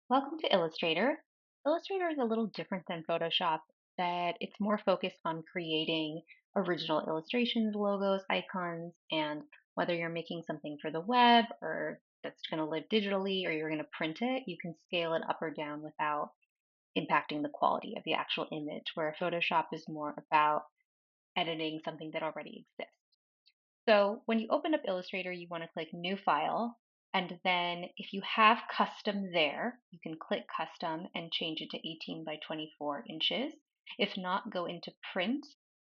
Welcome to Illustrator. Illustrator is a little different than Photoshop, that it's more focused on creating original illustrations, logos, icons, and whether you're making something for the web or that's going to live digitally or you're going to print it, you can scale it up or down without impacting the quality of the actual image, where Photoshop is more about editing something that already exists. So when you open up Illustrator, you want to click New File. And then if you have custom there, you can click Custom and change it to 18 by 24 inches. If not, go into Print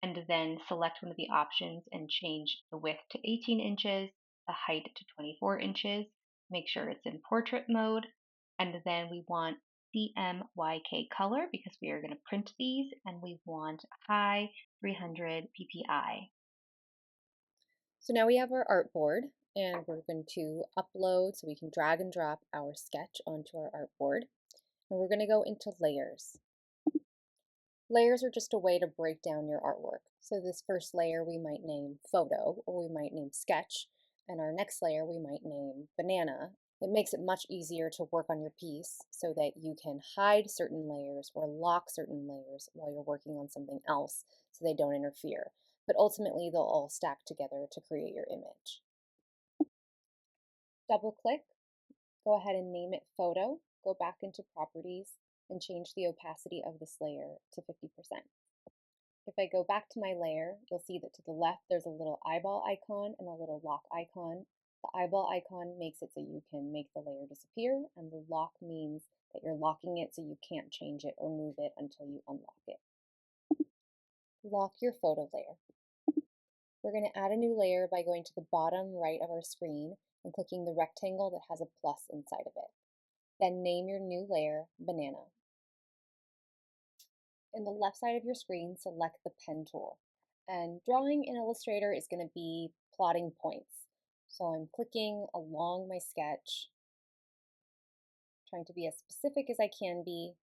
and then select one of the options and change the width to 18 inches, the height to 24 inches. Make sure it's in portrait mode. And then we want CMYK color because we are going to print these, and we want high 300 ppi. So now we have our artboard and we're going to upload so we can drag and drop our sketch onto our artboard. And we're going to go into layers. Layers are just a way to break down your artwork. So this first layer we might name photo or we might name sketch, and our next layer we might name banana. It makes it much easier to work on your piece so that you can hide certain layers or lock certain layers while you're working on something else so they don't interfere. But ultimately they'll all stack together to create your image. Double click, go ahead and name it photo, go back into properties and change the opacity of this layer to 50%. If I go back to my layer, you'll see that to the left there's a little eyeball icon and a little lock icon. The eyeball icon makes it so you can make the layer disappear, and the lock means that you're locking it so you can't change it or move it until you unlock it. Lock your photo layer. We're going to add a new layer by going to the bottom right of our screen and clicking the rectangle that has a plus inside of it. Then name your new layer Banana. In the left side of your screen, select the pen tool. And drawing in Illustrator is going to be plotting points. So I'm clicking along my sketch, trying to be as specific as I can be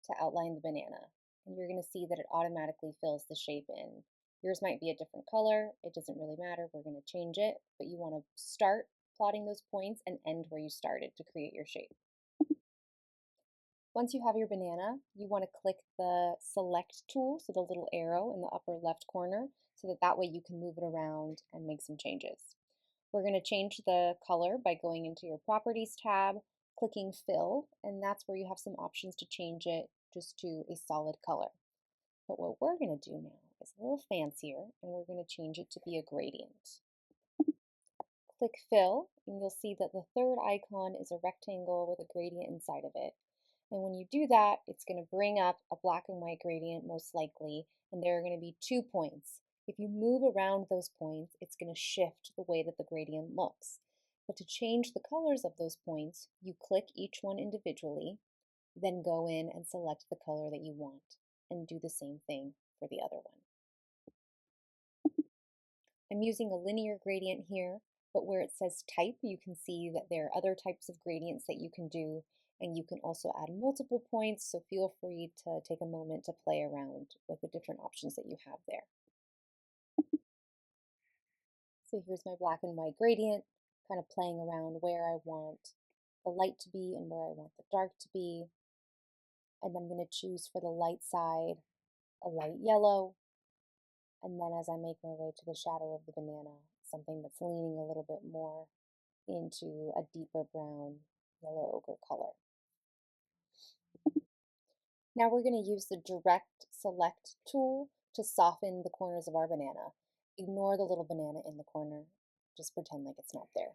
to outline the banana. And you're going to see that it automatically fills the shape in. Yours might be a different color. It doesn't really matter. We're going to change it, but you want to start plotting those points and end where you started to create your shape. Once you have your banana, you want to click the select tool, so the little arrow in the upper left corner, so that way you can move it around and make some changes. We're going to change the color by going into your properties tab, clicking fill, and that's where you have some options to change it just to a solid color. But what we're going to do now is a little fancier, and we're going to change it to be a gradient. Click fill, and you'll see that the third icon is a rectangle with a gradient inside of it. And when you do that, it's going to bring up a black and white gradient most likely, and there are going to be 2 points. If you move around those points, it's going to shift the way that the gradient looks. But to change the colors of those points, you click each one individually, then go in and select the color that you want, and do the same thing for the other one. I'm using a linear gradient here, but where it says type, you can see that there are other types of gradients that you can do, and you can also add multiple points, so feel free to take a moment to play around with the different options that you have there. So here's my black and white gradient, kind of playing around where I want the light to be and where I want the dark to be. And I'm going to choose for the light side a light yellow, and then as I make my way to the shadow of the banana, something that's leaning a little bit more into a deeper brown, yellow ochre color. Now we're going to use the direct select tool to soften the corners of our banana. Ignore the little banana in the corner. Just pretend like it's not there.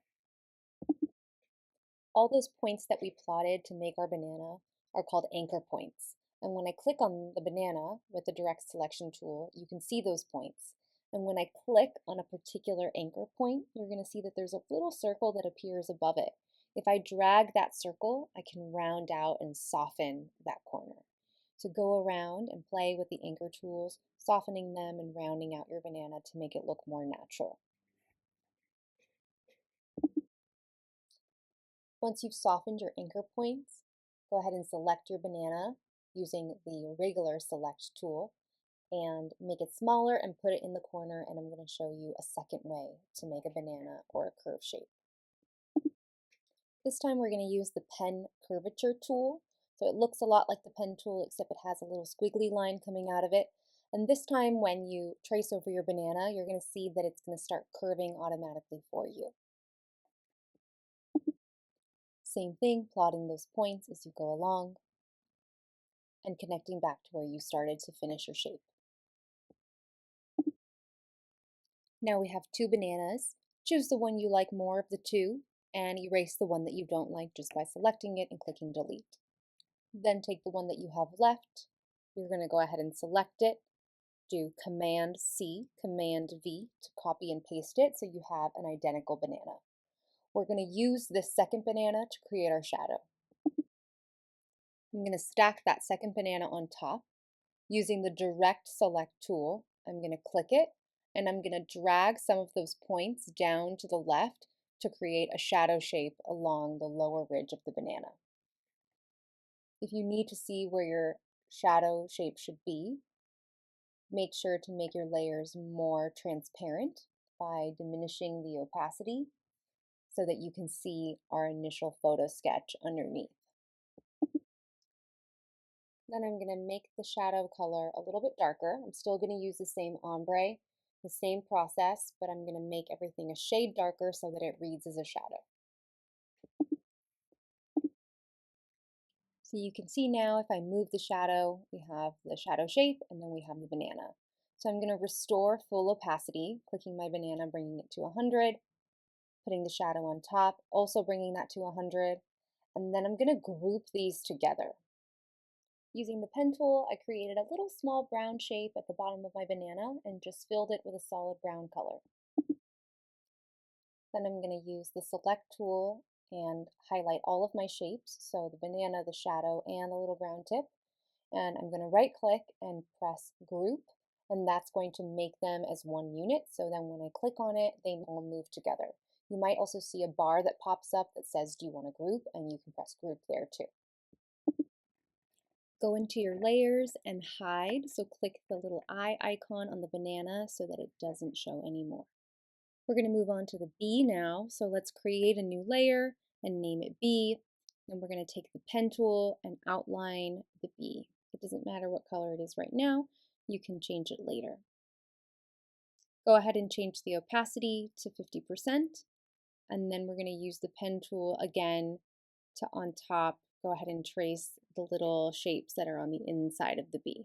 All those points that we plotted to make our banana are called anchor points. And when I click on the banana with the direct selection tool, you can see those points. And when I click on a particular anchor point, you're going to see that there's a little circle that appears above it. If I drag that circle, I can round out and soften that corner. So go around and play with the anchor tools, softening them and rounding out your banana to make it look more natural. Once you've softened your anchor points, go ahead and select your banana using the regular select tool and make it smaller and put it in the corner, and I'm going to show you a second way to make a banana or a curve shape. This time we're going to use the pen curvature tool. So it looks a lot like the pen tool, except it has a little squiggly line coming out of it. And this time when you trace over your banana, you're going to see that it's going to start curving automatically for you. Same thing, plotting those points as you go along and connecting back to where you started to finish your shape. Now we have two bananas. Choose the one you like more of the two and erase the one that you don't like just by selecting it and clicking delete. Then take the one that you have left. You're going to go ahead and select it. Do Command C, Command V to copy and paste it so you have an identical banana. We're going to use this second banana to create our shadow. I'm going to stack that second banana on top. Using the Direct Select tool, I'm going to click it and I'm going to drag some of those points down to the left to create a shadow shape along the lower ridge of the banana. If you need to see where your shadow shape should be, make sure to make your layers more transparent by diminishing the opacity so that you can see our initial photo sketch underneath. Then I'm going to make the shadow color a little bit darker. I'm still going to use the same ombre, the same process, but I'm going to make everything a shade darker so that it reads as a shadow. So you can see now if I move the shadow, we have the shadow shape and then we have the banana. So I'm going to restore full opacity, clicking my banana, bringing it to 100, putting the shadow on top, also bringing that to 100, and then I'm going to group these together. Using the pen tool, I created a little small brown shape at the bottom of my banana and just filled it with a solid brown color. Then I'm going to use the select tool and highlight all of my shapes, so the banana, the shadow, and the little brown tip. And I'm going to right click and press group, and that's going to make them as one unit, so then when I click on it, they all move together. You might also see a bar that pops up that says, do you want to group? And you can press group there too. Go into your layers and hide, so click the little eye icon on the banana so that it doesn't show anymore. We're going to move on to the bee now, so let's create a new layer and name it bee. And we're going to take the pen tool and outline the bee. It doesn't matter what color it is right now, you can change it later. Go ahead and change the opacity to 50%, and then we're going to use the pen tool again to on top go ahead and trace the little shapes that are on the inside of the bee.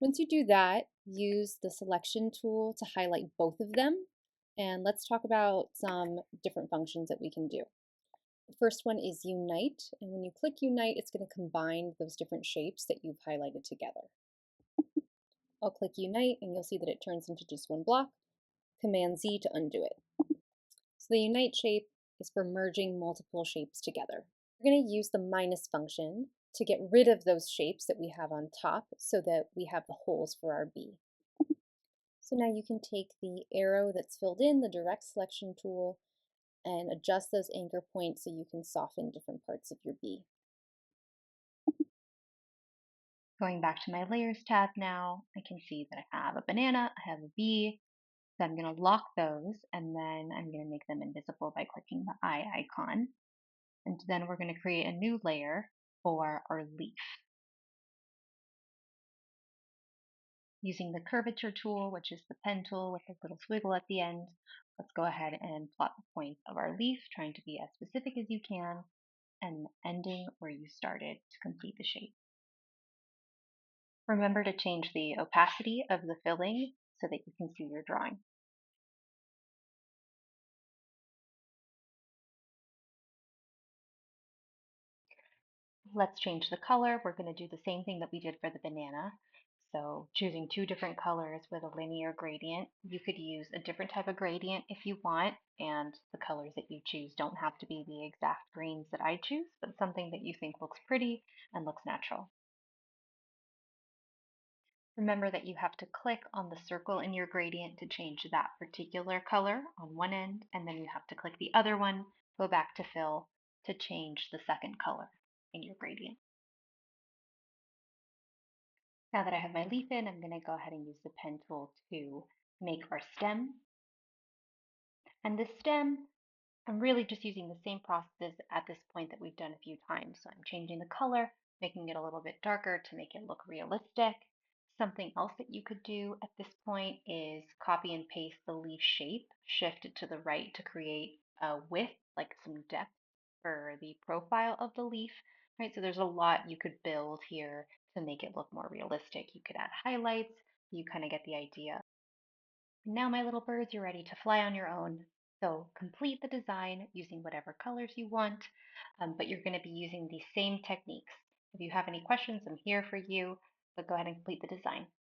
Once you do that, use the selection tool to highlight both of them. And let's talk about some different functions that we can do. The first one is Unite, and when you click Unite, it's going to combine those different shapes that you've highlighted together. I'll click Unite, and you'll see that it turns into just one block. Command Z to undo it. So the Unite shape is for merging multiple shapes together. We're going to use the minus function to get rid of those shapes that we have on top so that we have the holes for our bee. So now you can take the arrow that's filled in, the direct selection tool, and adjust those anchor points so you can soften different parts of your bee. Going back to my layers tab now, I can see that I have a banana, I have a bee. So I'm going to lock those and then I'm going to make them invisible by clicking the eye icon. And then we're going to create a new layer for our leaf. Using the curvature tool, which is the pen tool with a little squiggle at the end, let's go ahead and plot the points of our leaf, trying to be as specific as you can, and ending where you started to complete the shape. Remember to change the opacity of the filling so that you can see your drawing. Let's change the color. We're going to do the same thing that we did for the banana. So choosing two different colors with a linear gradient. You could use a different type of gradient if you want, and the colors that you choose don't have to be the exact greens that I choose, but something that you think looks pretty and looks natural. Remember that you have to click on the circle in your gradient to change that particular color on one end, and then you have to click the other one, go back to fill to change the second color in your gradient. Now that I have my leaf in, I'm going to go ahead and use the pen tool to make our stem. And the stem, I'm really just using the same process at this point that we've done a few times. So I'm changing the color, making it a little bit darker to make it look realistic. Something else that you could do at this point is copy and paste the leaf shape, shift it to the right to create a width, like some depth for the profile of the leaf, right? So there's a lot you could build here to make it look more realistic. You could add highlights, you kind of get the idea. Now, my little birds, you're ready to fly on your own. So complete the design using whatever colors you want, but you're going to be using the same techniques. If you have any questions, I'm here for you, but go ahead and complete the design.